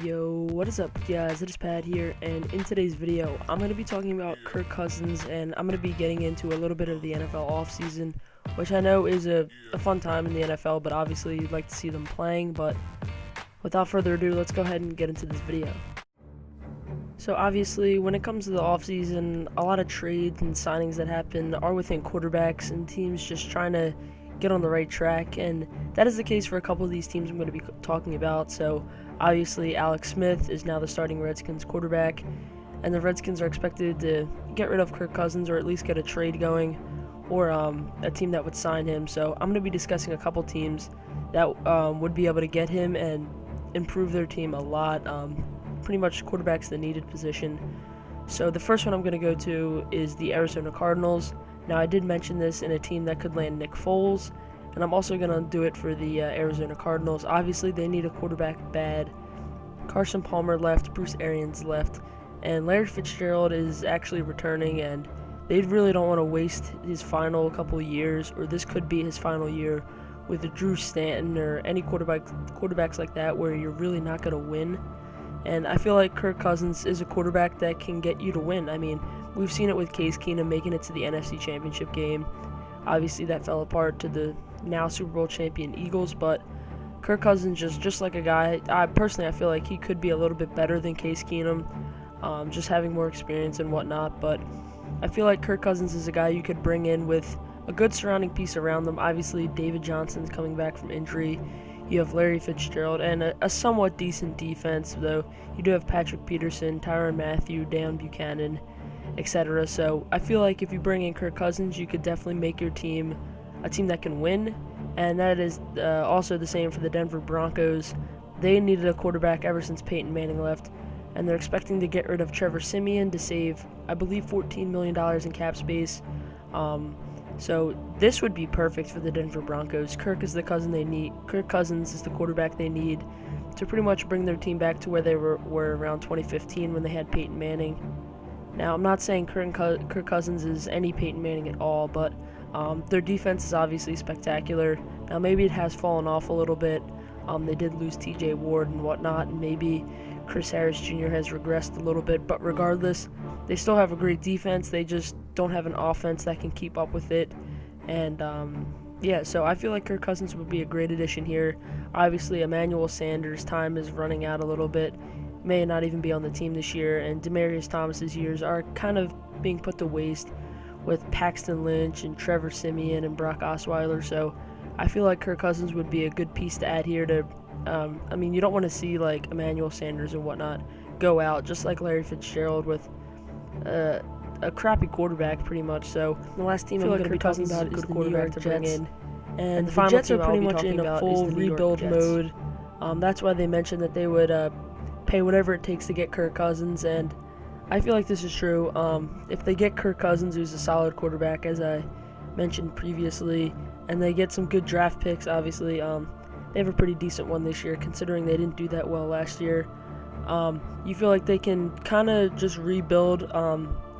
Yo, what is up guys, it is Pat here, and in today's video I'm going to be talking about Kirk Cousins, and I'm going to be getting into a little bit of the NFL offseason, which I know is a fun time in the NFL, but obviously you'd like to see them playing. But without further ado, let's go ahead and get into this video. So obviously when it comes to the offseason, a lot of trades and signings that happen are within quarterbacks and teams just trying to get on the right track, and that is the case for a couple of these teams I'm going to be talking about. So obviously Alex Smith is now the starting Redskins quarterback, and the Redskins are expected to get rid of Kirk Cousins, or at least get a trade going, or a team that would sign him. So I'm going to be discussing a couple teams that would be able to get him and improve their team a lot. Pretty much quarterback's the needed position. So the first one I'm going to go to is the Arizona Cardinals. Now, I did mention this in a team that could land Nick Foles, and I'm also going to do it for the Arizona Cardinals. Obviously, they need a quarterback bad. Carson Palmer left, Bruce Arians left, and Larry Fitzgerald is actually returning, and they really don't want to waste his final couple of years, or this could be his final year, with a Drew Stanton or any quarterbacks like that where you're really not going to win. And I feel like Kirk Cousins is a quarterback that can get you to win. I mean, we've seen it with Case Keenum making it to the NFC Championship game. Obviously, that fell apart to the now Super Bowl champion Eagles, but Kirk Cousins just like a guy. I feel like he could be a little bit better than Case Keenum, just having more experience and whatnot. But I feel like Kirk Cousins is a guy you could bring in with a good surrounding piece around them. Obviously, David Johnson's coming back from injury. You have Larry Fitzgerald and a somewhat decent defense, though you do have Patrick Peterson, Tyrann Mathieu, Dan Buchanan, etc. So I feel like if you bring in Kirk Cousins, you could definitely make your team a team that can win, and that is also the same for the Denver Broncos. They needed a quarterback ever since Peyton Manning left, and they're expecting to get rid of Trevor Siemian to save, I believe, $14 million in cap space. So this would be perfect for the Denver Broncos. Kirk is the cousin they need. Kirk Cousins is the quarterback they need to pretty much bring their team back to where they were around 2015 when they had Peyton Manning. Now, I'm not saying Kirk Cousins is any Peyton Manning at all, but their defense is obviously spectacular. Now, maybe it has fallen off a little bit. They did lose TJ Ward and whatnot, and maybe Chris Harris Jr. has regressed a little bit, but regardless, they still have a great defense. They just don't have an offense that can keep up with it. And yeah, so I feel like Kirk Cousins would be a great addition here. Obviously, Emmanuel Sanders' time is running out a little bit, may not even be on the team this year, and Demaryius Thomas's years are kind of being put to waste with Paxton Lynch and Trevor Siemian and Brock Osweiler. So I feel like Kirk Cousins would be a good piece to add here to I mean, you don't want to see like Emmanuel Sanders and whatnot go out, just like Larry Fitzgerald, with a crappy quarterback pretty much. So the last team I'm going to be talking about is the New York Jets, and the Jets are pretty much in a full rebuild mode. That's why they mentioned that they would pay whatever it takes to get Kirk Cousins, and I feel like this is true. If they get Kirk Cousins, who's a solid quarterback, as I mentioned previously, and they get some good draft picks, obviously, they have a pretty decent one this year, considering they didn't do that well last year. You feel like they can kind of just rebuild.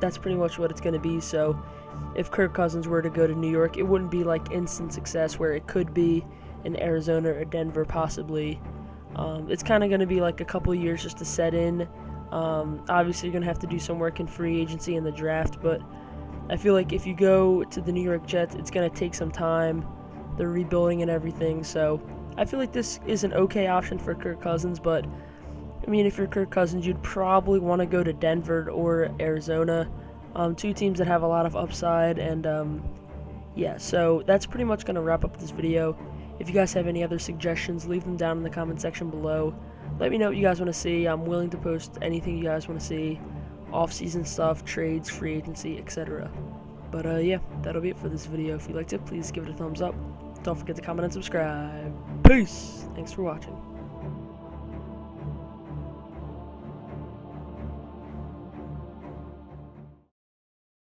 That's pretty much what it's going to be. So if Kirk Cousins were to go to New York, it wouldn't be like instant success where it could be in Arizona or Denver possibly. It's kind of going to be like a couple of years just to set in. Obviously, you're going to have to do some work in free agency and the draft, but I feel like if you go to the New York Jets, it's going to take some time. They're rebuilding and everything, so I feel like this is an okay option for Kirk Cousins. But I mean, if you're Kirk Cousins, you'd probably want to go to Denver or Arizona, two teams that have a lot of upside. And yeah, so that's pretty much going to wrap up this video. If you guys have any other suggestions, leave them down in the comment section below. Let me know what you guys want to see. I'm willing to post anything you guys want to see, off-season stuff, trades, free agency, etc. But yeah, that'll be it for this video. If you liked it, please give it a thumbs up. Don't forget to comment and subscribe. Peace! Thanks for watching.